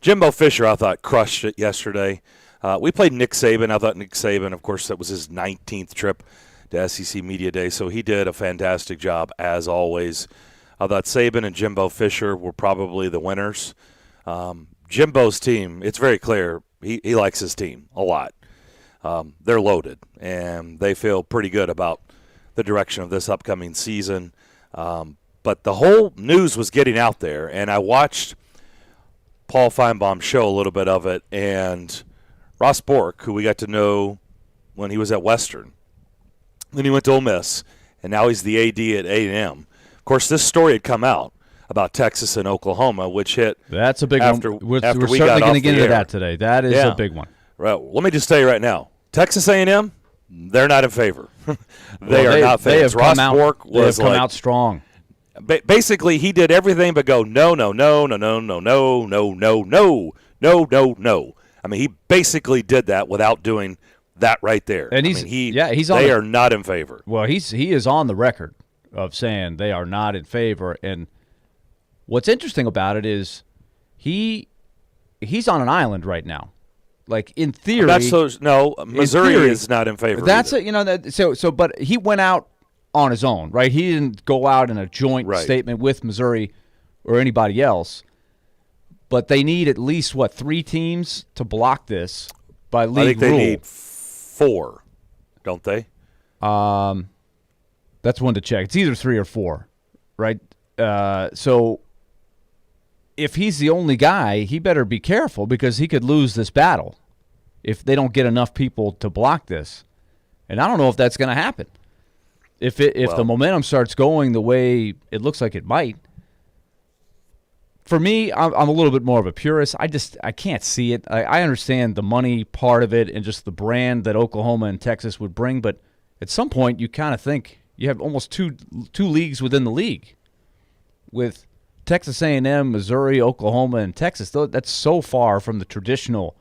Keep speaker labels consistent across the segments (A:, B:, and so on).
A: Jimbo Fisher, I thought, crushed it yesterday. We played Nick Saban. I thought Nick Saban, of course, that was his 19th trip to SEC Media Day, so he did a fantastic job, as always. I thought Saban and Jimbo Fisher were probably the winners. Jimbo's team, it's very clear, he likes his team a lot. They're loaded, and they feel pretty good about the direction of this upcoming season. But the whole news was getting out there, and I watched Paul Feinbaum's show, a little bit of it, and Ross Bork, who we got to know when he was at Western. Then he went to Ole Miss, and now he's the AD at A&M. Of course, this story had come out about Texas and Oklahoma, which hit
B: That's a big
A: after,
B: one.
A: after
B: We're
A: we
B: certainly
A: got
B: going to
A: off
B: get
A: the
B: into
A: air.
B: that today. That is a big one.
A: Right. Let me just tell you right now, Texas A&M, they're not in favor. They are not fans.
B: Ross
A: Bork was
B: come out strong.
A: Basically, he did everything but go, no, no, no, no, no, no, no, no, no, no, no, no, no. I mean, he basically did that without doing that right there.
B: And
A: they are not in favor.
B: Well, he is on the record of saying they are not in favor. And what's interesting about it is he's on an island right now. Like, in theory,
A: Missouri is not in favor.
B: That's it. But he went out on his own, right? He didn't go out in a joint statement with Missouri or anybody else. But they need at least 3 teams to block this by league rule.
A: I think they need 4, don't they?
B: That's one to check. It's either 3 or 4, right? So if he's the only guy, he better be careful because he could lose this battle if they don't get enough people to block this. And I don't know if that's going to happen. If the momentum starts going the way it looks like it might. For me, I'm a little bit more of a purist. I can't see it. I understand the money part of it and just the brand that Oklahoma and Texas would bring, but at some point you kind of think you have almost two leagues within the league with Texas A&M, Missouri, Oklahoma, and Texas. That's so far from the traditional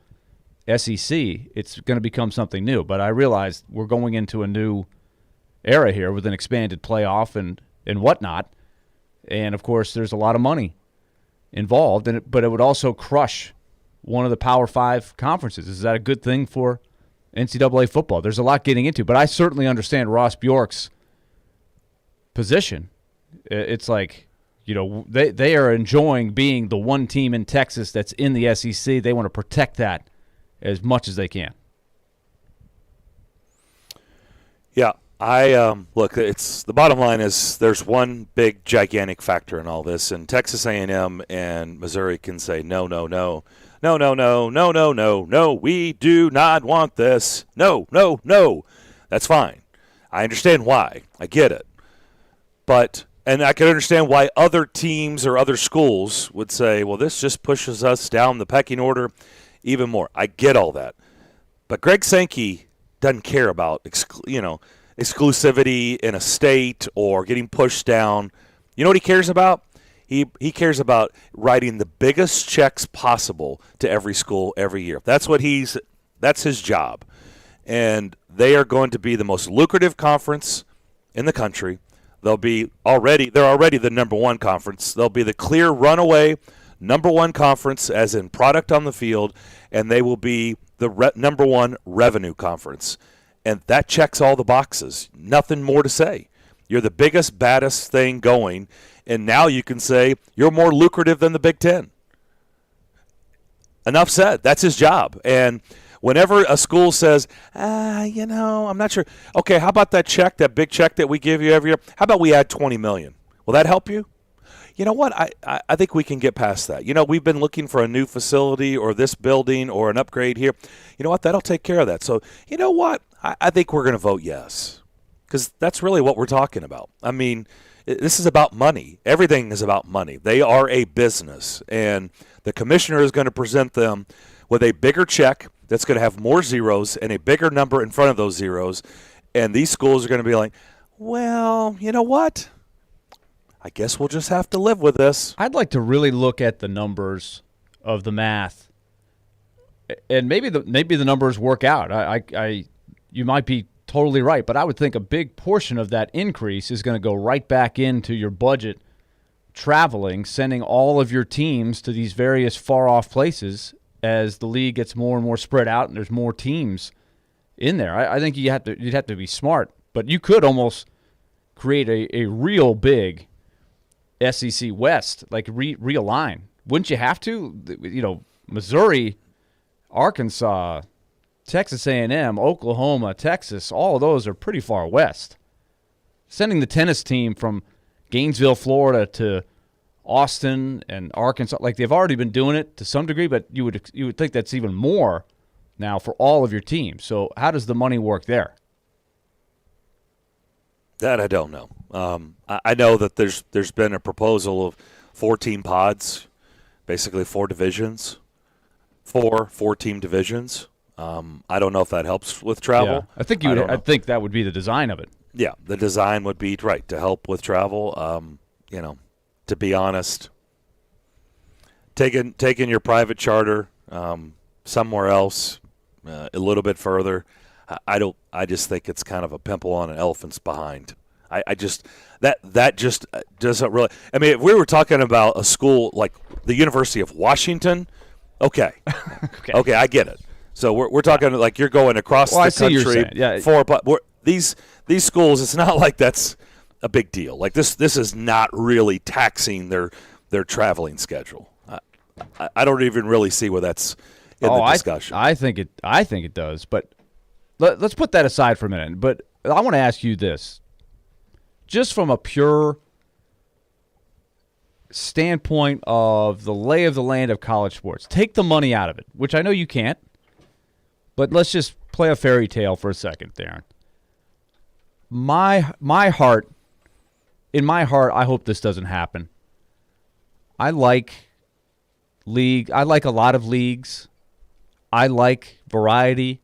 B: SEC. It's going to become something new. But I realize we're going into a new era here with an expanded playoff and whatnot. And, of course, there's a lot of money involved, but it would also crush one of the Power 5 conferences. Is that a good thing for NCAA football? There's a lot getting into, but I certainly understand Ross Bjork's position. It's like, they are enjoying being the one team in Texas that's in the SEC. They want to protect that as much as they can.
A: Yeah. Look, it's the bottom line is there's one big gigantic factor in all this, and Texas A&M and Missouri can say no, no, no, no, no, no, no, no, no, no, we do not want this. No, no, no. That's fine. I understand why. I get it. And I can understand why other teams or other schools would say, well, this just pushes us down the pecking order even more. I get all that. But Greg Sankey doesn't care about exclusivity in a state or getting pushed down. You know what he cares about? He cares about writing the biggest checks possible to every school every year. That's his job. And they are going to be the most lucrative conference in the country. They're already the number 1 conference. They'll be the clear runaway number 1 conference as in product on the field, and they will be the number 1 revenue conference. And that checks all the boxes. Nothing more to say. You're the biggest, baddest thing going, and now you can say you're more lucrative than the Big Ten. Enough said. That's his job. And whenever a school says, I'm not sure. Okay, how about that big check that we give you every year? How about we add $20 million? Will that help you? You know what? I think we can get past that. We've been looking for a new facility or this building or an upgrade here. You know what? That'll take care of that. So, you know what? I think we're going to vote yes because that's really what we're talking about. I mean, this is about money. Everything is about money. They are a business, and the commissioner is going to present them with a bigger check that's going to have more zeros and a bigger number in front of those zeros, and these schools are going to be like, well, you know what? I guess we'll just have to live with this.
B: I'd like to really look at the numbers of the math, and maybe the numbers work out. You might be totally right, but I would think a big portion of that increase is going to go right back into your budget traveling, sending all of your teams to these various far-off places as the league gets more and more spread out and there's more teams in there. I think you'd have to be smart, but you could almost create a real big SEC West, like realign. Wouldn't you have to? You know, Missouri, Arkansas, Texas A&M, Oklahoma, Texas, all of those are pretty far west. Sending the tennis team from Gainesville, Florida to Austin and Arkansas, like they've already been doing it to some degree, but you would think that's even more now for all of your teams. So how does the money work there?
A: That I don't know. I know that there's been a proposal of 14 pods, basically 4 divisions, 4-team divisions. I don't know if that helps with travel.
B: Yeah, I think that would be the design of it.
A: Yeah, the design would be right to help with travel. You know, to be honest, taking your private charter somewhere else, a little bit further. I just think it's kind of a pimple on an elephant's behind. I just that just doesn't really. I mean, if we were talking about a school like the University of Washington, okay, okay, I get it. So we're talking like you're going across the country. Yeah. These schools, it's not like that's a big deal. Like this is not really taxing their traveling schedule. I don't even really see where that's in the discussion.
B: I think it does, but let's put that aside for a minute. But I want to ask you this. Just from a pure standpoint of the lay of the land of college sports, take the money out of it, which I know you can't, but let's just play a fairy tale for a second, Darren. In my heart, I hope this doesn't happen. I like a lot of leagues. I like variety.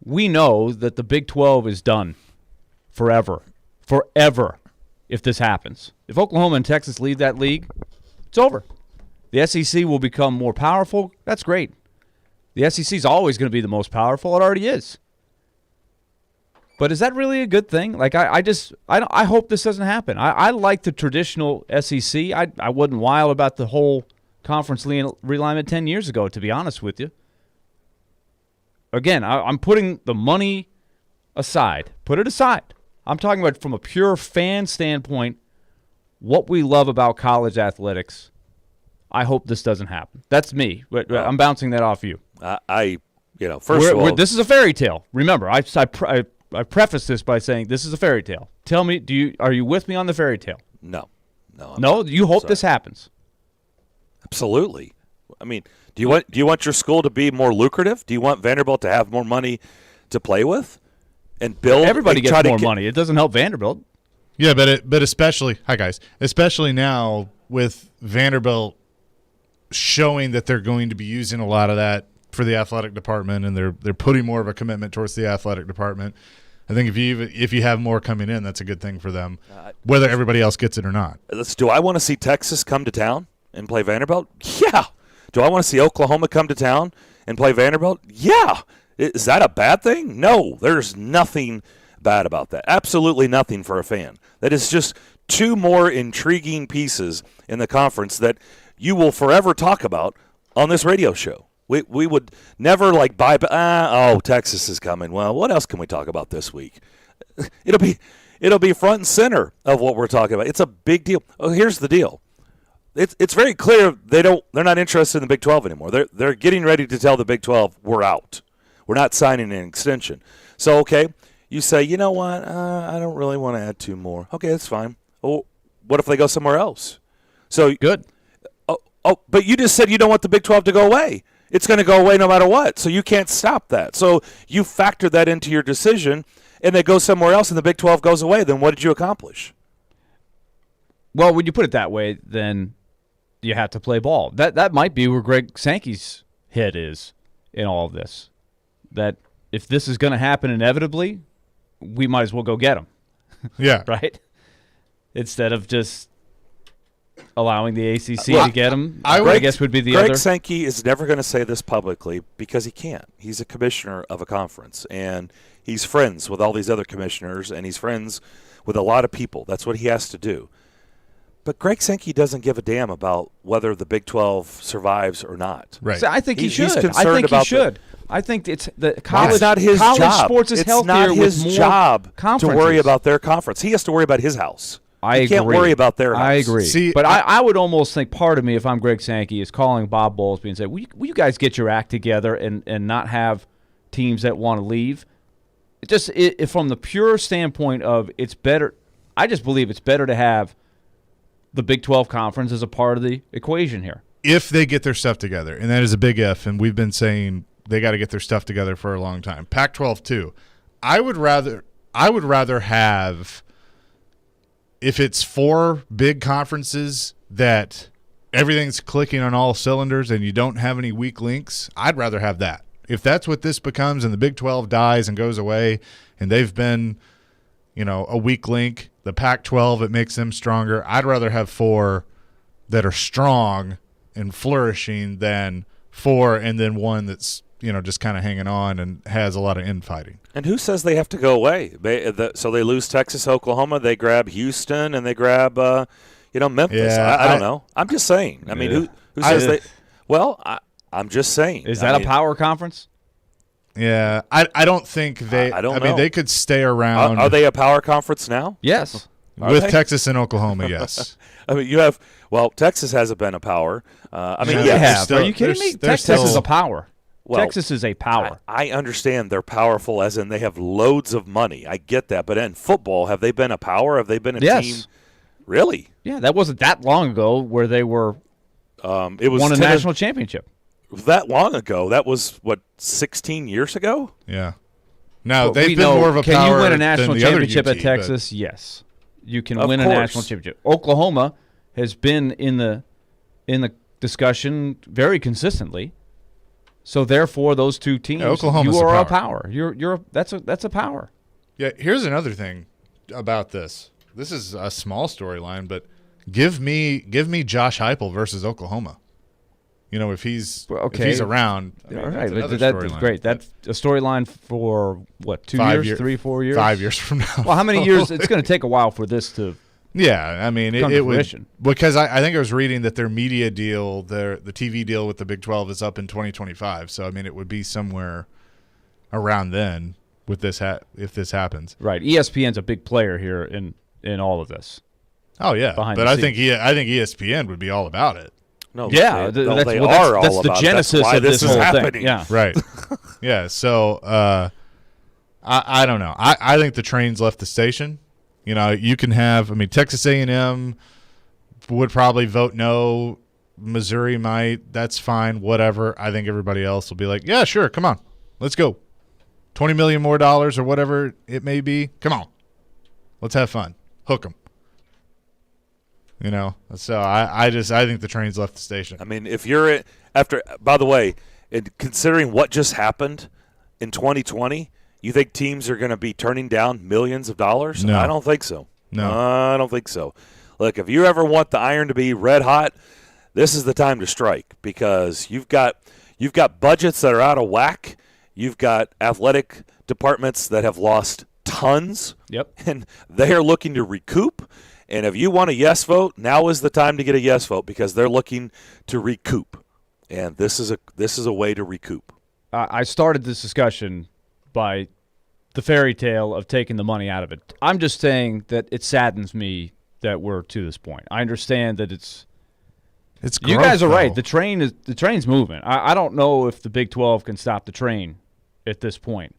B: We know that the Big 12 is done forever if this happens. If Oklahoma and Texas leave that league, it's over. The SEC will become more powerful. That's great. The SEC is always going to be the most powerful. It already is. But is that really a good thing? Like I hope this doesn't happen. I like the traditional SEC. I wasn't wild about the whole conference realignment 10 years ago, to be honest with you. Again, I'm putting the money aside. Put it aside. I'm talking about from a pure fan standpoint, what we love about college athletics. I hope this doesn't happen. That's me. But I'm bouncing that off you.
A: First of all,
B: this is a fairy tale. Remember, I preface this by saying this is a fairy tale. Tell me, are you with me on the fairy tale?
A: No.
B: No, you hope this happens.
A: Absolutely. I mean, do you want your school to be more lucrative? Do you want Vanderbilt to have more money to play with and build?
B: Everybody gets more money. It doesn't help Vanderbilt.
C: Yeah, but especially now with Vanderbilt showing that they're going to be using a lot of that for the athletic department, and they're putting more of a commitment towards the athletic department. I think if you have more coming in, that's a good thing for them, whether everybody else gets it or not.
A: Do I want to see Texas come to town and play Vanderbilt? Yeah. Do I want to see Oklahoma come to town and play Vanderbilt? Yeah. Is that a bad thing? No, there's nothing bad about that. Absolutely nothing for a fan. That is just 2 more intriguing pieces in the conference that you will forever talk about on this radio show. We would never Texas is coming. Well, what else can we talk about this week? It'll be front and center of what we're talking about. It's a big deal. Oh, here's the deal. It's very clear they're not interested in the Big 12 anymore. They're getting ready to tell the Big 12 we're out. We're not signing an extension. So okay, you say, you know what? I don't really want to add 2 more. Okay, that's fine. Oh, what if they go somewhere else? So
B: good.
A: Oh, but you just said you don't want the Big 12 to go away. It's going to go away no matter what. So you can't stop that. So you factor that into your decision, and they go somewhere else, and the Big 12 goes away. Then what did you accomplish?
B: Well, when you put it that way, then you have to play ball. That might be where Greg Sankey's head is in all of this. That if this is going to happen inevitably, we might as well go get him.
C: Yeah.
B: Right? Instead of just allowing the ACC to get him, I guess would be the other.
A: Greg Sankey is never going to say this publicly because he can't. He's a commissioner of a conference, and he's friends with all these other commissioners, and he's friends with a lot of people. That's what he has to do. But Greg Sankey doesn't give a damn about whether the Big 12 survives or not.
C: Right.
B: So I think he should.
A: He's
B: I
A: concerned
B: think
A: about
B: he should. I think it's the college.
A: It's not his
B: college
A: job.
B: sports is
A: it's
B: healthier
A: not his
B: with more
A: job to
B: conferences.
A: worry about their conference. He has to worry about his house.
B: I
A: He can't
B: agree.
A: worry about their house.
B: I agree.
C: See,
B: but I would almost think part of me, if I'm Greg Sankey, is calling Bob Bowlesby and say, will you guys get your act together and not have teams that want to leave? From the pure standpoint of it's better, I just believe it's better to have the Big 12 conference as a part of the equation here.
C: If they get their stuff together, and that is a big if, and we've been saying they got to get their stuff together for a long time. Pac-12 too. I would rather have, if it's 4 big conferences that everything's clicking on all cylinders and you don't have any weak links, I'd rather have that. If that's what this becomes and the Big 12 dies and goes away and they've been, a weak link, the Pac-12, it makes them stronger. I'd rather have 4 that are strong and flourishing than 4 and then one that's, just kind of hanging on and has a lot of infighting.
A: And who says they have to go away? So they lose Texas, Oklahoma, they grab Houston, and they grab, Memphis.
C: Yeah,
A: I don't know. I'm just saying. I mean, who says they? Well, I'm just saying.
B: Is that a power conference?
C: Yeah, I don't think they.
A: I don't
C: mean,
A: know.
C: they could stay around.
A: Are they a power conference now?
B: Yes.
C: with
A: they?
C: Texas and Oklahoma? Yes.
A: I mean, Texas hasn't been a power.
B: They
C: Yeah,
B: have.
C: still-
B: Are you kidding me?
C: they're
B: Texas is
C: still-
B: a power.
A: Well,
B: Texas is a power.
A: I understand they're powerful, as in they have loads of money. I get that, but in football, have they been a power? Have they been a team? Really?
B: Yeah, that wasn't that long ago where they were
A: It was
B: won a national championship.
A: that long ago. That was 16 years ago.
C: Yeah. Now
B: But
C: they've
B: we
C: been
B: know,
C: more of a
B: can
C: power
B: you win a
C: than
B: national
C: the other
B: championship
C: UT,
B: at Texas? Yes, you can
A: Of
B: win a
A: course.
B: national championship. Oklahoma has been in the discussion very consistently. So therefore, those two teams,
C: Oklahoma's
B: you are
C: a
B: a
C: power.
B: power. That's a power.
C: Yeah. Here's another thing about this. This is a small storyline, but give me Josh Heupel versus Oklahoma. If he's around,
B: All
C: that's
B: right,
C: another
B: that's
C: storyline.
B: great. That's a storyline for what? 2
C: 5
B: years, 3, 4 years,
C: 5 years from now.
B: Well, how many years? It's going to take a while for this to.
C: Yeah, I mean,
B: come
C: it
B: to
C: would,
B: fruition.
C: because I think I was reading that their media deal, the TV deal with the Big 12 is up in 2025. So I mean, it would be somewhere around then with this if this happens.
B: Right, ESPN's a big player here in all of this.
C: Oh yeah,
B: Behind
C: but
B: the
C: I think ESPN would be all about it.
A: No,
B: Yeah,
A: they
B: that's
A: are
B: well,
A: all
B: that's the
A: about it.
B: genesis
A: That's why
B: of this
A: is
B: whole
A: happening.
B: thing. Yeah,
C: Right. Yeah. So I don't know. I think the train's left the station. You can have. I mean, Texas A&M would probably vote no. Missouri might. That's fine. Whatever. I think everybody else will be like, yeah, sure. Come on, let's go. $20 million more or whatever it may be. Come on, let's have fun. Hook them. So I think the train's left the station.
A: I mean, if you're after, by the way, considering what just happened in 2020, you think teams are going to be turning down millions of dollars?
C: No.
A: I don't think so.
C: No.
A: I don't think so. Look, if you ever want the iron to be red hot, this is the time to strike, because you've got budgets that are out of whack. You've got athletic departments that have lost tons.
B: Yep.
A: And they are looking to recoup. And if you want a yes vote, now is the time to get a yes vote, because they're looking to recoup. And this is a way to recoup.
B: I started this discussion by the fairy tale of taking the money out of it. I'm just saying that it saddens me that we're to this point. I understand that it's you
C: growth,
B: guys are right.
C: though.
B: The train's moving. I don't know if the Big 12 can stop the train at this point,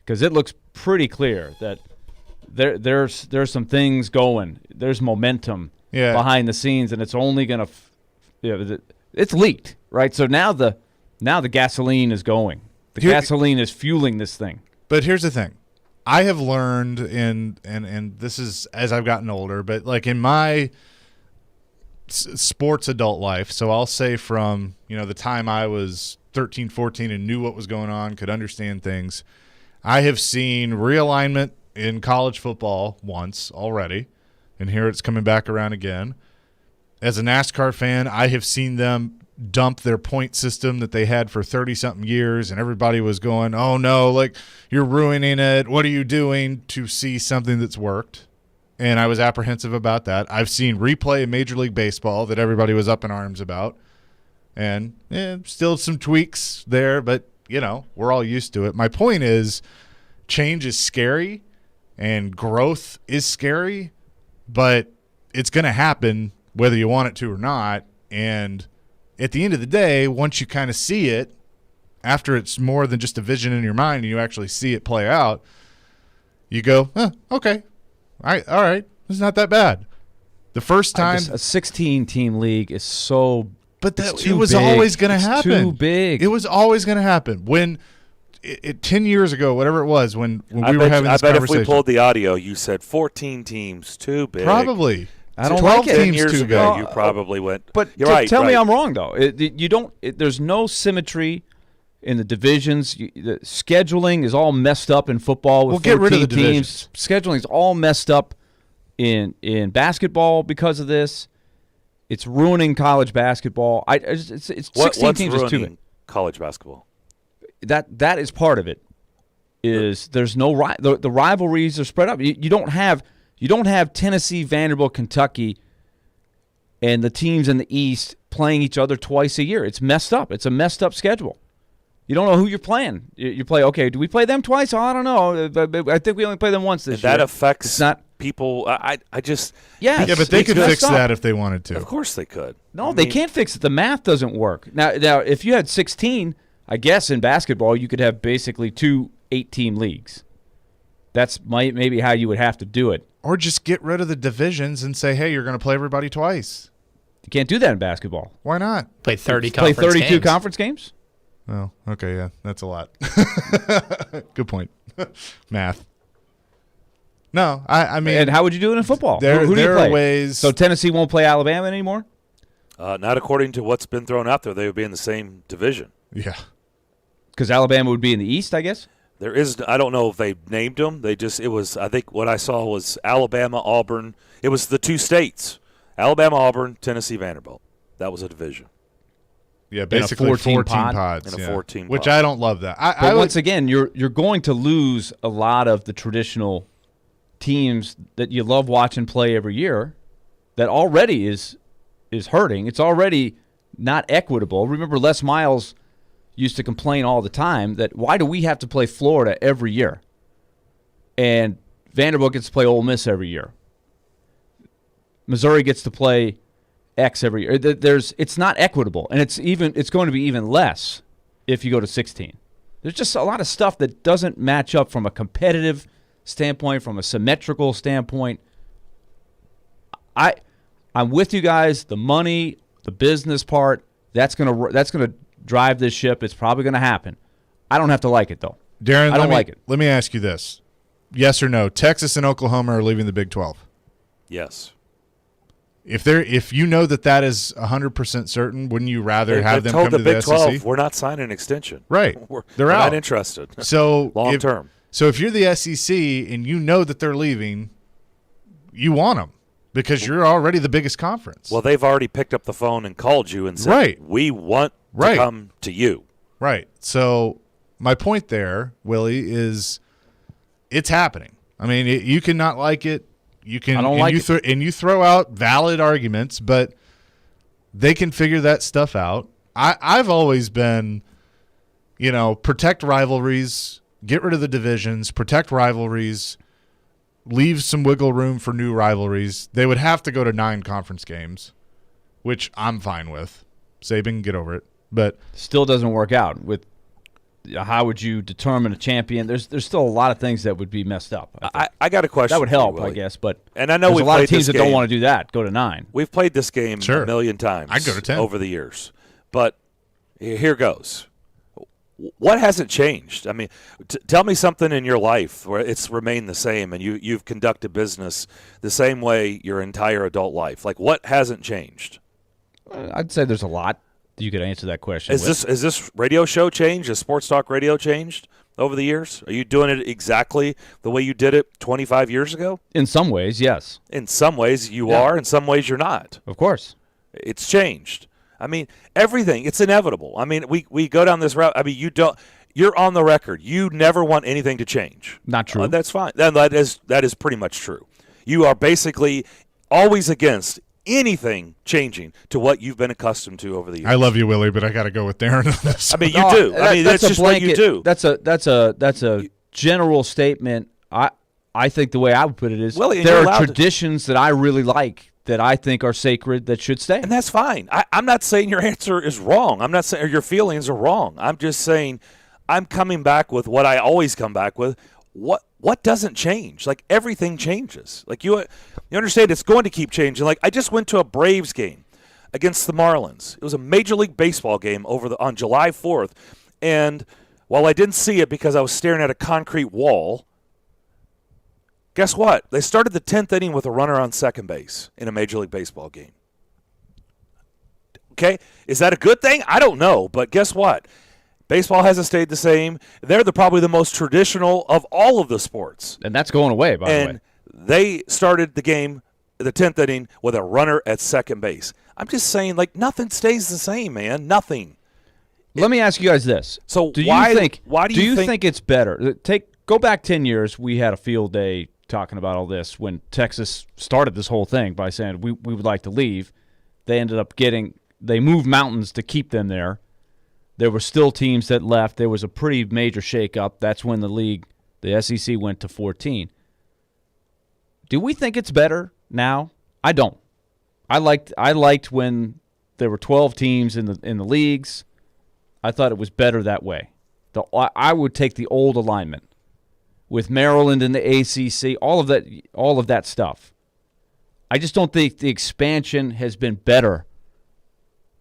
B: because it looks pretty clear that there's some things going. There's momentum behind the scenes, and it's only going to it's leaked, right? So now the gasoline is going. The gasoline is fueling this thing.
C: But here's the thing. I have learned and this is as I've gotten older, but like in my sports adult life, so I'll say from, the time I was 13, 14 and knew what was going on, could understand things, I have seen realignment in college football once already, and here it's coming back around again. As a NASCAR fan, I have seen them dump their point system that they had for 30-something years, and everybody was going, oh, no, like, you're ruining it. What are you doing? To see something that's worked. and I was apprehensive about that. I've seen replay in Major League Baseball that everybody was up in arms about, and still some tweaks there, but, we're all used to it. My point is change is scary and growth is scary, but it's going to happen whether you want it to or not. And at the end of the day, once you kind of see it, after it's more than just a vision in your mind and you actually see it play out, you go, okay, all right, it's not that bad. The first time
B: a 16-team league is so,
C: but
B: it
C: was always going to happen.
B: Too big.
C: It was always going to happen. When 10 years ago, whatever it was, when we were having this
A: I bet
C: conversation,
A: if we pulled the audio, you said 14 teams, too big.
C: Probably.
B: I don't
C: 12
B: like it.
A: 10
C: teams
A: years
C: too
A: ago,
C: big.
A: you probably went.
B: But
A: you're right.
B: Tell me
A: right.
B: I'm wrong, though. There's no symmetry in the divisions. The scheduling is all messed up in football with 14
C: get rid of the
B: teams.
C: divisions.
B: Scheduling is all messed up in basketball because of this. It's ruining college basketball. It's 16
A: What's
B: teams is too big.
A: ruining college basketball?
B: That is part of it. Is there's no the rivalries are spread up. You don't have Tennessee, Vanderbilt, Kentucky, and the teams in the East playing each other twice a year. It's messed up. It's a messed up schedule. You don't know who you're playing. You play, okay, do we play them twice? Oh, I don't know. I think we only play them once this year.
A: That affects
B: it's not,
A: people. I just.
B: yes,
C: Yeah, but they
B: it's
C: could
B: messed
C: fix
B: up.
C: that if they wanted to.
A: Of course they could.
B: No, they can't fix it. The math doesn't work. Now, if you had 16, I guess in basketball you could have basically 2 8-team leagues. That's maybe how you would have to do it.
C: Or just get rid of the divisions and say, hey, you're going to play everybody twice.
B: You can't do that in basketball.
C: Why not?
D: Play 30
B: Play
D: conference
B: 32
D: games.
B: conference games?
C: Oh, okay, yeah, that's a lot. Good point. Math. No, I mean,
B: And how would you do it in football?
C: there
B: Who do you
C: are
B: play?
C: ways.
B: So Tennessee won't play Alabama anymore?
A: Not according to what's been thrown out there. They would be in the same division.
C: Yeah.
B: Because Alabama would be in the East, I guess?
A: There is. I don't know if they named them. It was. I think what I saw was Alabama, Auburn. It was the 2 states: Alabama, Auburn, Tennessee, Vanderbilt. That was a division.
C: Yeah, basically
B: 14
C: 14
B: pod?
C: pods.
A: In a
C: yeah.
A: 14
C: Which
A: pod.
C: I don't love that.
B: But once again, you're going to lose a lot of the traditional teams that you love watching play every year. That already is hurting. It's already not equitable. Remember, Les Miles used to complain all the time that why do we have to play Florida every year? And Vanderbilt gets to play Ole Miss every year. Missouri gets to play X every year. It's not equitable, and it's going to be even less if you go to 16. There's just a lot of stuff that doesn't match up from a competitive standpoint, from a symmetrical standpoint. I'm with you guys. The money, the business part, that's gonna drive this ship. It's probably gonna happen. I don't have to like it though.
C: Darren,
B: I don't like it.
C: Let me ask you this. Yes or no, Texas and Oklahoma are leaving the Big 12.
A: Yes.
C: If you know that is 100% certain, wouldn't you rather have
A: They've
C: them
A: told
C: come to
A: the Big
C: the
A: 12,
C: SEC?
A: we're not signing an extension.
C: Right.
A: We're
C: They're out.
A: not interested.
C: So
A: Long term.
C: So if you're the SEC and you know that they're leaving, you want them because you're already the biggest conference.
A: Well, they've already picked up the phone and called you and said,
C: Right.
A: we want to
C: Right.
A: come to you.
C: Right. So my point there, Willie, is it's happening. I mean, you can not like it. You can.
B: I don't
C: and
B: like
C: you
B: it.
C: And you throw out valid arguments, but they can figure that stuff out. I've always been, protect rivalries, get rid of the divisions, protect rivalries, leave some wiggle room for new rivalries. They would have to go to 9 conference games, which I'm fine with. Saban, get over it. But
B: Still doesn't work out with how would you determine a champion? There's still a lot of things that would be messed up.
A: I got a question.
B: That would
A: for you,
B: help, I
A: Willie.
B: guess. But
A: And I know
B: there's
A: we've
B: a lot of
A: played
B: teams
A: this
B: that don't
A: game.
B: want to do that. Go to 9.
A: We've played this game
C: Sure.
A: a million times.
C: I'd go to 10.
A: Over the years. But here goes. What hasn't changed? I mean, tell me something in your life where it's remained the same and you've conducted business the same way your entire adult life. Like, what hasn't changed?
B: I'd say there's a lot you could answer that question.
A: Is this radio show changed? Has Sports Talk Radio changed over the years? Are you doing it exactly the way you did it 25 years ago?
B: In some ways, yes.
A: In some ways you
B: Yeah.
A: are. In some ways you're not.
B: Of course.
A: It's changed. I mean, everything. It's inevitable. I mean, we go down this route. I mean, you're on the record. You never want anything to change.
B: Not true.
A: That's fine. Then that is pretty much true. You are basically always against anything changing to what you've been accustomed to over the years.
C: I love you, Willie, but I got to go with Darren on this.
A: I mean, you do. I mean, that's just
B: blanket,
A: what you do.
B: That's a general statement. I think the way I would put it is
A: Willie,
B: there are traditions that I really like that I think are sacred that should stay.
A: And that's fine. I'm not saying your answer is wrong. I'm not saying your feelings are wrong. I'm just saying I'm coming back with what I always come back with. What doesn't change? Like, everything changes. Like, you understand it's going to keep changing. Like, I just went to a Braves game against the Marlins. It was a Major League Baseball game on July 4th. And while I didn't see it because I was staring at a concrete wall, guess what? They started the 10th inning with a runner on second base in a Major League Baseball game. Okay? Is that a good thing? I don't know. But guess what? Baseball hasn't stayed the same. They're probably the most traditional of all of the sports.
B: And that's going away, by the way.
A: And they started the game, the 10th inning, with a runner at second base. I'm just saying, like, nothing stays the same, man. Nothing.
B: Let me ask you guys this.
A: So
B: do
A: why
B: do you think it's better? Go back 10 years. We had a field day talking about all this when Texas started this whole thing by saying we would like to leave. They ended up they moved mountains to keep them there. There were still teams that left. There was a pretty major shakeup. That's when the SEC went to 14. Do we think it's better now? I don't. I liked when there were 12 teams in the leagues. I thought it was better that way. I would take the old alignment with Maryland and the ACC, all of that stuff. I just don't think the expansion has been better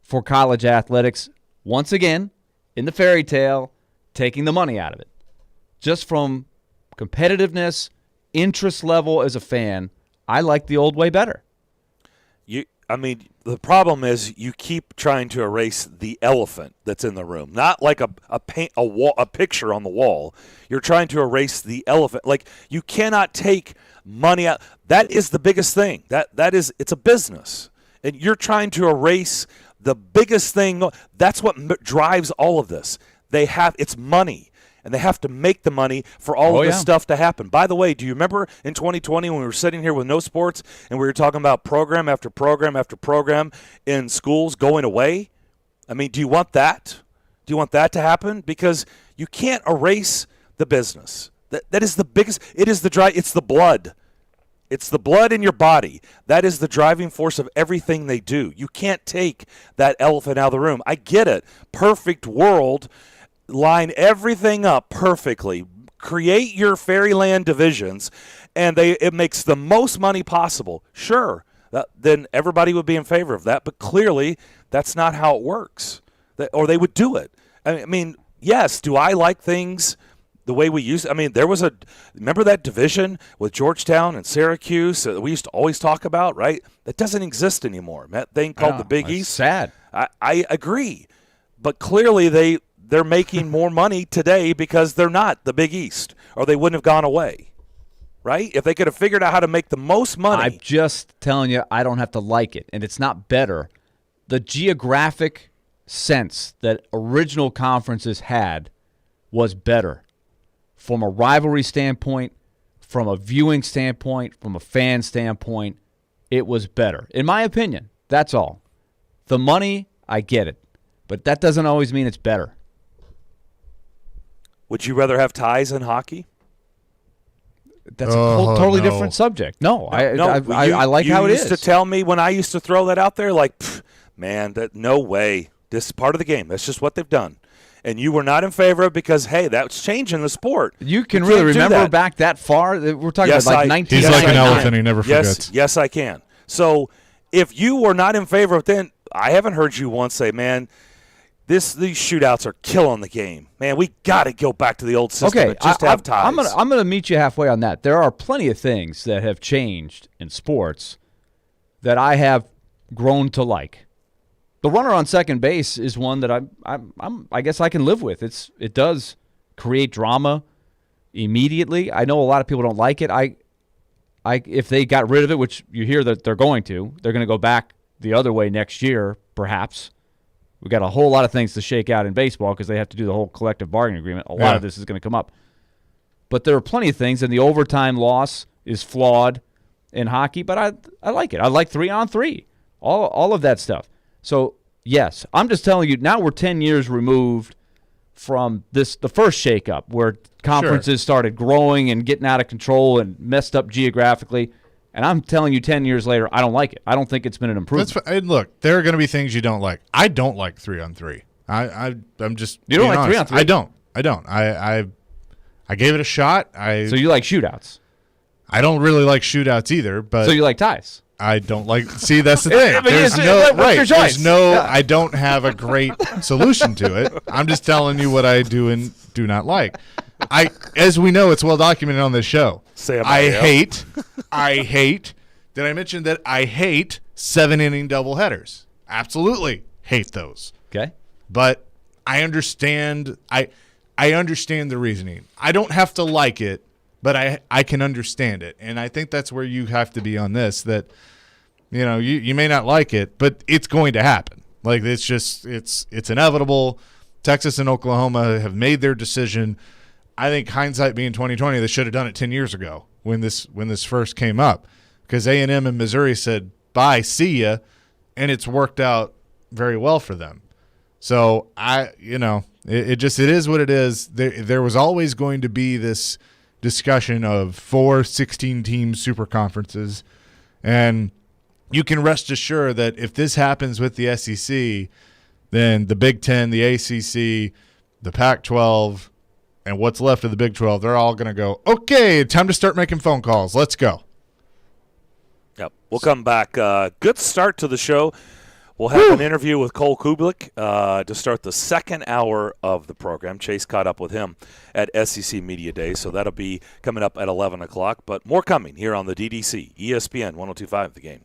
B: for college athletics. Once again, in the fairy tale, taking the money out of it. Just from competitiveness, interest level as a fan, I like the old way better.
A: The problem is you keep trying to erase the elephant that's in the room. Not like a picture on the wall. You're trying to erase the elephant. Like, you cannot take money out. That is the biggest thing. It's a business. And you're trying to erase the biggest thing. That's what drives all of this. It's money, and they have to make the money for all of this stuff to happen. By the way, do you remember in 2020 when we were sitting here with no sports and we were talking about program after program after program in schools going away? I mean, do you want that? Do you want that to happen? Because you can't erase the business. That is the biggest. It is the drive. It's the blood. It's the blood in your body. That is the driving force of everything they do. You can't take that elephant out of the room. I get it. Perfect world. Line everything up perfectly. Create your fairyland divisions, and it makes the most money possible. Sure, then everybody would be in favor of that, but clearly that's not how it works, or they would do it. I mean, yes, do I like things the way we used? I mean, remember that division with Georgetown and Syracuse that we used to always talk about, right? That doesn't exist anymore. That thing called the Big East.
B: Sad.
A: I agree, but clearly they're making more money today because they're not the Big East, or they wouldn't have gone away, right? If they could have figured out how to make the most money.
B: I'm just telling you, I don't have to like it, and it's not better. The geographic sense that original conferences had was better from a rivalry standpoint, from a viewing standpoint, from a fan standpoint. It was better, in my opinion. That's all. The money, I get it, but that doesn't always mean it's better.
A: Would you rather have ties in hockey?
B: That's a totally different subject. No, I like how it is.
A: You used to tell me when I used to throw that out there, like, man, no way. This is part of the game. That's just what they've done. And you were not in favor of it because, hey, that's changing the sport.
B: You can really remember back that far? We're talking about like 19.
C: He's like an elephant. He never forgets.
A: Yes, I can. So if you were not in favor of it, then I haven't heard you once say, man, these shootouts are killing the game. Man, we got to go back to the old system and just have ties.
B: I'm gonna meet you halfway on that. There are plenty of things that have changed in sports that I have grown to like. The runner on second base is one that I guess I can live with. It does create drama immediately. I know a lot of people don't like it. If they got rid of it, which you hear that they're going to go back the other way next year, perhaps. We got a whole lot of things to shake out in baseball because they have to do the whole collective bargaining agreement. A lot of this is going to come up. But there are plenty of things, and the overtime loss is flawed. in hockey, but I like it. I like 3-on-3, all of that stuff. So, yes, I'm just telling you, now we're 10 years removed from the first shakeup where conferences started growing and getting out of control and messed up geographically. And I'm telling you 10 years later, I don't like it. I don't think it's been an improvement.
C: And look, there are going to be things you don't like. I don't like 3-on-3. I'm just
B: You don't like
C: honest.
B: 3-on-3?
C: I don't. I gave it a shot.
B: So you like shootouts?
C: I don't really like shootouts either, but
B: So you like ties?
C: I don't like. See, that's the thing.
B: But
C: There's
B: what's
C: no
B: your
C: right.
B: choice?
C: There's no.
B: Yeah.
C: I don't have a great solution to it. I'm just telling you what I do and do not like. As we know, it's well documented on this show. I hate. Did I mention that I hate 7-inning doubleheaders? Absolutely hate those.
B: Okay.
C: But I understand. I understand the reasoning. I don't have to like it, but I can understand it, and I think that's where you have to be on this. That you may not like it, but it's going to happen. Like it's inevitable. Texas and Oklahoma have made their decision. I think hindsight being 2020, they should have done it 10 years ago when this first came up, because A&M and Missouri said bye, see ya, and it's worked out very well for them. So it is what it is. There was always going to be this discussion of 4 16-team super conferences, and you can rest assured that if this happens with the SEC, then the Big Ten, the ACC, the Pac-12, and what's left of the Big 12, they're all going to go, okay, time to start making phone calls. Let's go.
A: Yep. We'll come back. Good start to the show. We'll have an interview with Cole Kublik to start the second hour of the program. Chase caught up with him at SEC Media Day, so that'll be coming up at 11 o'clock. But more coming here on the DDC, ESPN 102.5 The Game.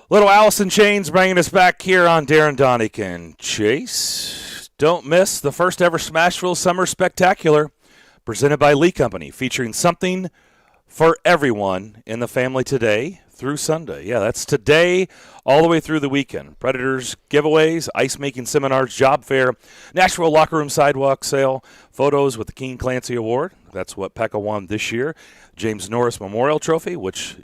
A: Little Alice in Chains bringing us back here on Darren, Daunic, and Chase. Don't miss the first ever Smashville Summer Spectacular presented by Lee Company, featuring something for everyone in the family today through Sunday. Yeah, that's today all the way through the weekend. Predators giveaways, ice-making seminars, job fair, Nashville locker room sidewalk sale, photos with the King Clancy Award. That's what Pekka won this year. James Norris Memorial Trophy, which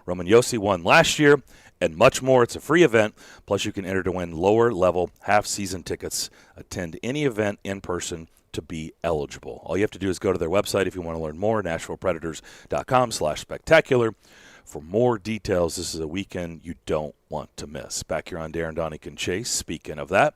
A: Roman Josi won last year, and much more. It's a free event. Plus, you can enter to win lower-level half-season tickets. Attend any event in person to be eligible. All you have to do is go to their website if you want to learn more, NashvillePredators.com/spectacular. For more details, this is a weekend you don't want to miss. Back here on Darren, Daunic, and Chase. Speaking of that,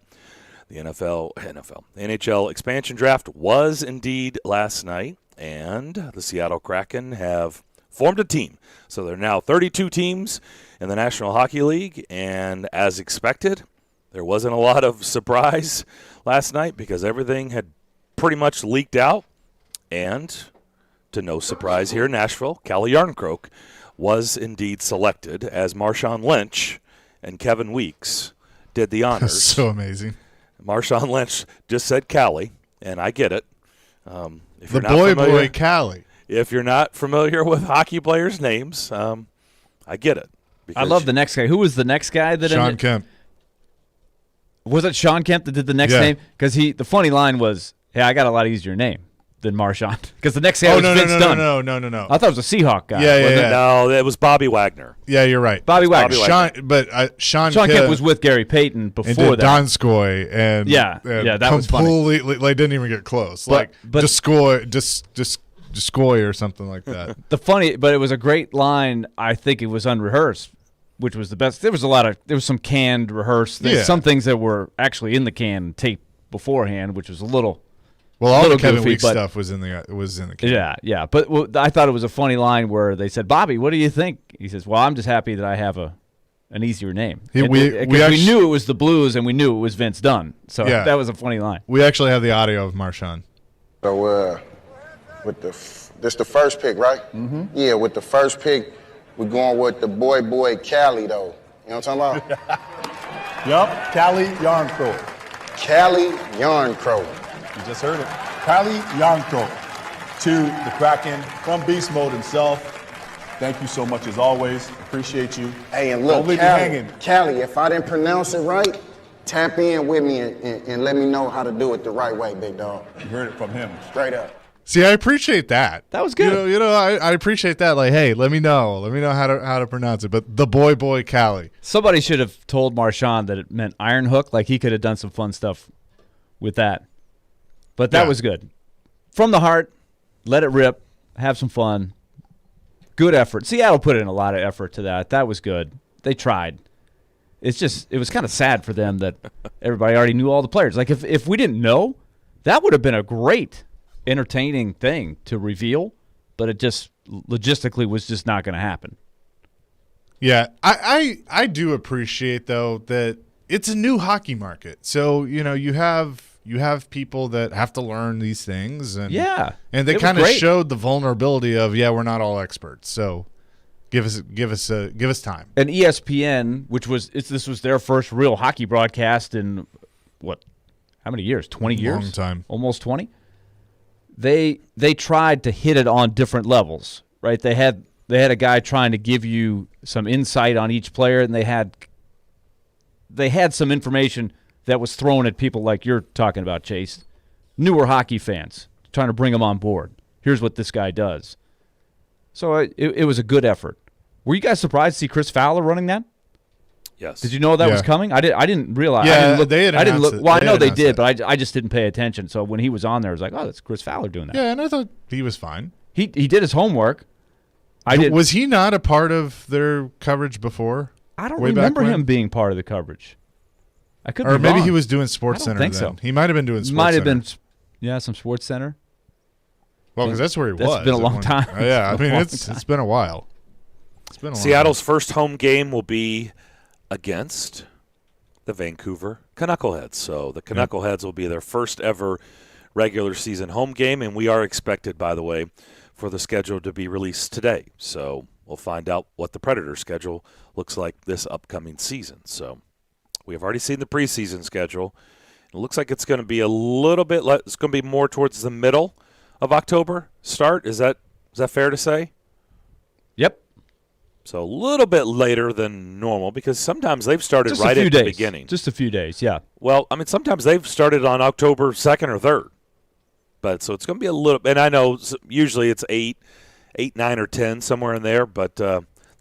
A: the NHL expansion draft was indeed last night, and the Seattle Kraken have formed a team. So there are now 32 teams in the National Hockey League, and as expected, there wasn't a lot of surprise last night because everything had pretty much leaked out. And to no surprise here in Nashville, Calle Jarnkrok was indeed selected as Marshawn Lynch and Kevin Weeks did the honors.
C: That's so amazing.
A: Marshawn Lynch just said Calle, and I get it. If
C: The
A: you're not
C: boy Calle.
A: If you're not familiar with hockey players' names, I get it.
B: I love the next guy. Who was the next guy that
C: Sean Kemp.
B: Was it Sean Kemp that did the next name? Because the funny line was, "Hey, I got a lot easier name than Marshawn." Because the next guy was Vince Dunn.
C: No.
B: I thought it was a Seahawk guy.
C: Yeah.
A: No, it was Bobby Wagner.
C: Yeah, you're right.
B: Bobby Wagner.
C: Sean
B: Kemp was with Gary Payton before
C: and did
B: that.
C: Donskoy and
B: that was funny.
C: Completely, didn't even get close.
B: But
C: Descoy or something like that.
B: But it was a great line. I think it was unrehearsed, which was the best. There was some canned rehearsed. There's some things that were actually in the can tape beforehand, which was a little.
C: Well, all the Kevin
B: goofy,
C: Weeks stuff was in the can.
B: Yeah. But I thought it was a funny line where they said, "Bobby, what do you think?" He says, "Well, I'm just happy that I have an easier name." We knew it was the Blues, and we knew it was Vince Dunn. So that was a funny line.
C: We actually have the audio of Marshawn.
D: So, this the first pick, right? Mm-hmm. Yeah, with the first pick, we're going with the boy Calle, though. You know what I'm talking about?
E: Yup, Calle Jarnkrok.
D: Calle Jarnkrok.
E: You just heard it. Calle Jarnkrok to the Kraken from Beast Mode himself. Thank you so much as always. Appreciate you.
D: Hey, and look, Calle, if I didn't pronounce it right, tap in with me and let me know how to do it the right way, big dog.
E: You heard it from him.
D: Straight up.
C: See, I appreciate that.
B: That was good.
C: I appreciate that. Like, hey, let me know how to pronounce it. But the boy Calle.
B: Somebody should have told Marshawn that it meant iron hook. Like he could have done some fun stuff with that. But that was good. From the heart, let it rip, have some fun. Good effort. Seattle put in a lot of effort to that. That was good. They tried. It was kind of sad for them that everybody already knew all the players. Like if we didn't know, that would have been a great entertaining thing to reveal, but it just logistically was just not going to happen.
C: Yeah, I do appreciate though that it's a new hockey market. So, you have people that have to learn these things and they kind of showed the vulnerability of we're not all experts. So give us time.
B: And ESPN, this was their first real hockey broadcast in how many years? 20 years?
C: Long time.
B: Almost 20. They tried to hit it on different levels, right? They had a guy trying to give you some insight on each player, and they had some information that was thrown at people like you're talking about, Chase, newer hockey fans, trying to bring them on board. Here's what this guy does. So it was a good effort. Were you guys surprised to see Chris Fowler running that?
A: Yes.
B: Did you know that was coming? I didn't realize.
C: Yeah,
B: they had
C: announced it.
B: Well, I know they did, but I just didn't pay attention. So when he was on there, I was like, oh, that's Chris Fowler doing that.
C: Yeah, and I thought he was fine.
B: He did his homework.
C: Was he not a part of their coverage before?
B: I don't remember him being part of the coverage. I could be wrong.
C: Or maybe he was doing Sports Center.
B: I don't think so.
C: He might have been doing Sports Center.
B: Might have been, some Sports Center.
C: Well, because that's where he was.
B: It's been a long time.
C: It's been a while. It's been a while.
A: Seattle's first home game will be against the Vancouver Knuckleheads. So the Knuckleheads will be their first ever regular season home game, and we are expected, by the way, for the schedule to be released today. So we'll find out what the Predators' schedule looks like this upcoming season. So we have already seen the preseason schedule. It looks like it's going to be a little bit. It's going to be more towards the middle of October start. Is that fair to say?
B: Yep.
A: So a little bit later than normal because sometimes they've started
B: Just
A: right
B: a few
A: at
B: days.
A: the beginning.
B: Just a few days, yeah.
A: Well, I mean, sometimes they've started on October 2nd or 3rd. But so it's going to be a little – and I know usually it's 8, 9, or 10, somewhere in there. But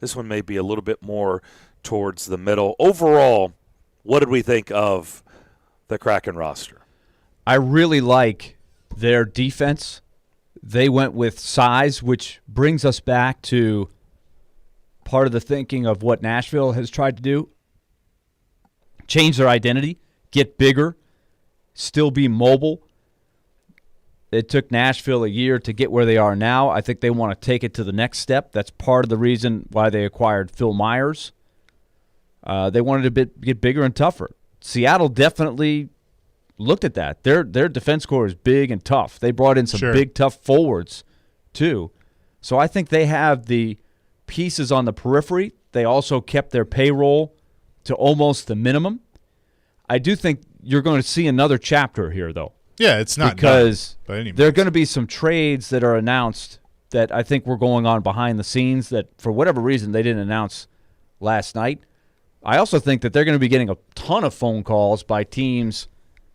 A: this one may be a little bit more towards the middle. Overall, what did we think of the Kraken roster?
B: I really like their defense. They went with size, which brings us back to part of the thinking of what Nashville has tried to do. Change their identity, get bigger, still be mobile. It took Nashville a year to get where they are now. I think they want to take it to the next step. That's part of the reason why they acquired Phil Myers. They wanted to get bigger and tougher. Seattle definitely looked at that. Their defense core is big and tough. They brought in some big, tough forwards, too. So I think they have the pieces on the periphery. They also kept their payroll to almost the minimum. I do think you're going to see another chapter here, though.
C: Yeah, it's not
B: because
C: done by any means.
B: There are going to be some trades that are announced that I think were going on behind the scenes that, for whatever reason, they didn't announce last night. I also think that they're going to be getting a ton of phone calls by teams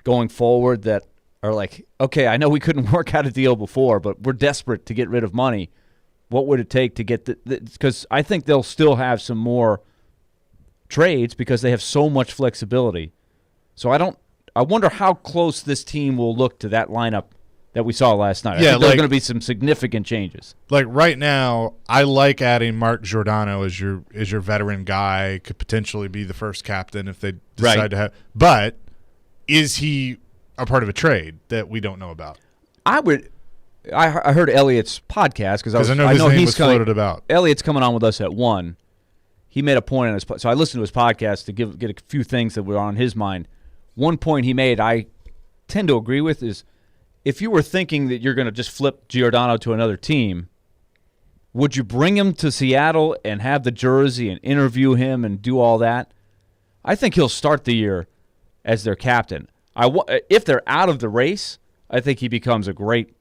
B: going forward that are like, okay, I know we couldn't work out a deal before, but we're desperate to get rid of money. What would it take to get the because I think they'll still have some more trades because they have so much flexibility. So I wonder how close this team will look to that lineup that we saw last night.
C: Yeah,
B: I think there are going to be some significant changes.
C: Like right now, I like adding Mark Giordano as your veteran guy. Could potentially be the first captain if they decide to have. But is he a part of a trade that we don't know about?
B: I heard Elliot's podcast because
C: I know his name was floated about.
B: Elliot's coming on with us at 1. He made a point on his so I listened to his podcast to get a few things that were on his mind. One point he made I tend to agree with is if you were thinking that you're going to just flip Giordano to another team, would you bring him to Seattle and have the jersey and interview him and do all that? I think he'll start the year as their captain. If they're out of the race, I think he becomes a great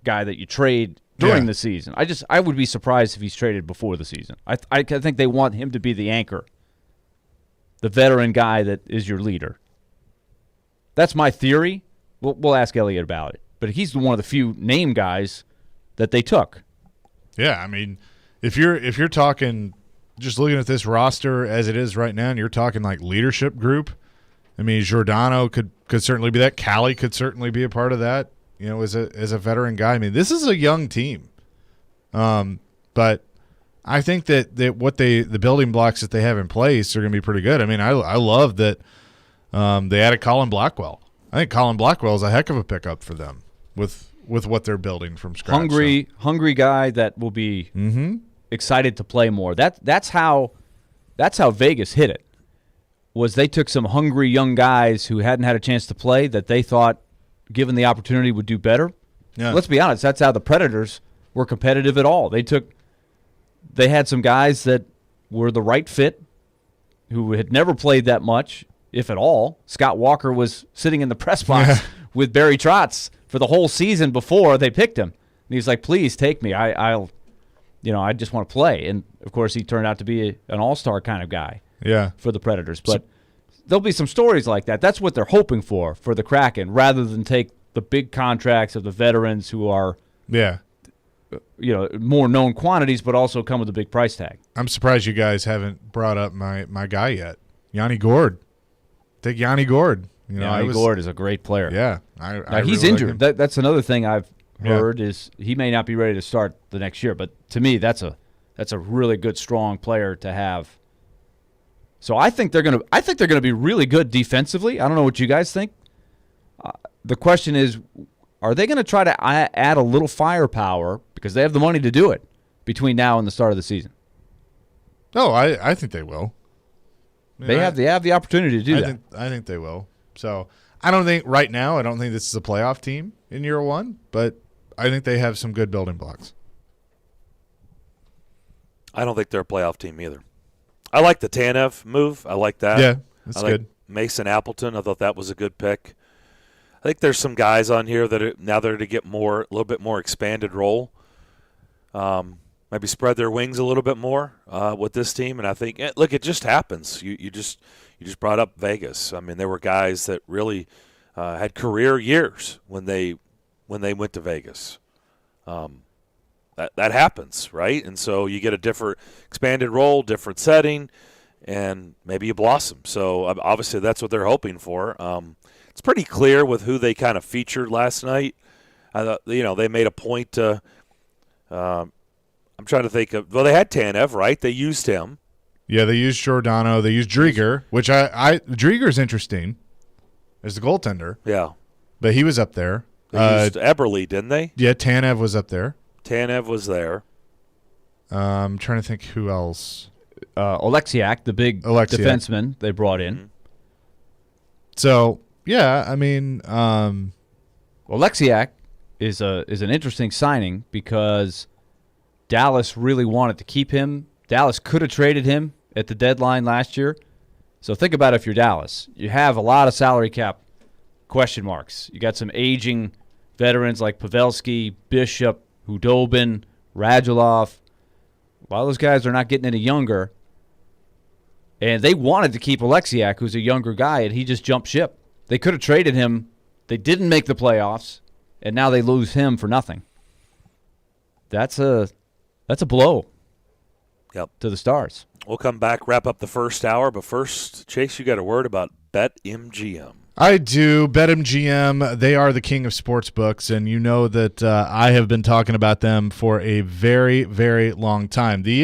B: guy that you trade during the season. I would be surprised if he's traded before the season. I think they want him to be the anchor, the veteran guy that is your leader. That's my theory. We'll ask Elliot about it. But he's one of the few name guys that they took.
C: Yeah, I mean, if you're talking just looking at this roster as it is right now, and you're talking like leadership group, I mean, Giordano could certainly be that. Callie could certainly be a part of that. You know, as a veteran guy. I mean, this is a young team, but I think that what the building blocks that they have in place are going to be pretty good. I mean, I love that they added Colin Blackwell. I think Colin Blackwell is a heck of a pickup for them with what they're building from scratch.
B: Hungry guy that will be excited to play more. That's how Vegas hit it. Was they took some hungry young guys who hadn't had a chance to play that they thought, given the opportunity, would do better. Yeah. Let's be honest, that's how the Predators were competitive at all. They had some guys that were the right fit who had never played that much, if at all. Scott Walker was sitting in the press box with Barry Trotz for the whole season before they picked him. And he's like, please take me. I just want to play. And, of course, he turned out to be an all-star kind of guy for the Predators. But there'll be some stories like that. That's what they're hoping for the Kraken, rather than take the big contracts of the veterans who are more known quantities but also come with a big price tag.
C: I'm surprised you guys haven't brought up my guy yet, Yanni Gourde. Take Yanni Gourde.
B: Yanni Gourde is a great player.
C: Yeah.
B: He's
C: really
B: injured. That's another thing I've heard is he may not be ready to start the next year. But to me, that's a really good, strong player to have. So I think they're gonna be really good defensively. I don't know what you guys think. The question is, are they going to try to add a little firepower because they have the money to do it between now and the start of the season?
C: No, I think they will.
B: They have the opportunity to do that.
C: I think they will. So I don't think this is a playoff team in year one, but I think they have some good building blocks.
A: I don't think they're a playoff team either. I like the Tanev move. I like that.
C: Yeah, that's
A: I like
C: good.
A: Mason Appleton. I thought that was a good pick. I think there's some guys on here that are, now they're to get a little bit more expanded role. Maybe spread their wings a little bit more with this team. And I think, look, it just happens. You just brought up Vegas. I mean, there were guys that really had career years when they went to Vegas. That happens, right? And so you get a different expanded role, different setting, and maybe you blossom. So obviously that's what they're hoping for. It's pretty clear with who they kind of featured last night. I thought, they made a point to I'm trying to think of – well, they had Tanev, right? They used him.
C: Yeah, they used Giordano. They used Drieger, which Drieger's interesting as the goaltender.
A: Yeah.
C: But he was up there.
A: They used Eberle, didn't they?
C: Yeah, Tanev was up there.
A: Tanev was there.
C: I'm trying to think who else.
B: Oleksiak, the big defenseman they brought in.
A: Mm-hmm.
C: So, yeah, I mean
B: Oleksiak is an interesting signing because Dallas really wanted to keep him. Dallas could have traded him at the deadline last year. So think about if you're Dallas. You have a lot of salary cap question marks. You got some aging veterans like Pavelski, Bishop, Hudobin, Radulov. A lot of those guys are not getting any younger. And they wanted to keep Oleksiak, who's a younger guy, and he just jumped ship. They could have traded him. They didn't make the playoffs, and now they lose him for nothing. That's a blow.
A: Yep.
B: To the Stars.
A: We'll come back, wrap up the first hour. But first, Chase, you got a word about BetMGM.
C: I do. BetMGM, they are the king of sports books, and you know that I have been talking about them for a very, very long time. The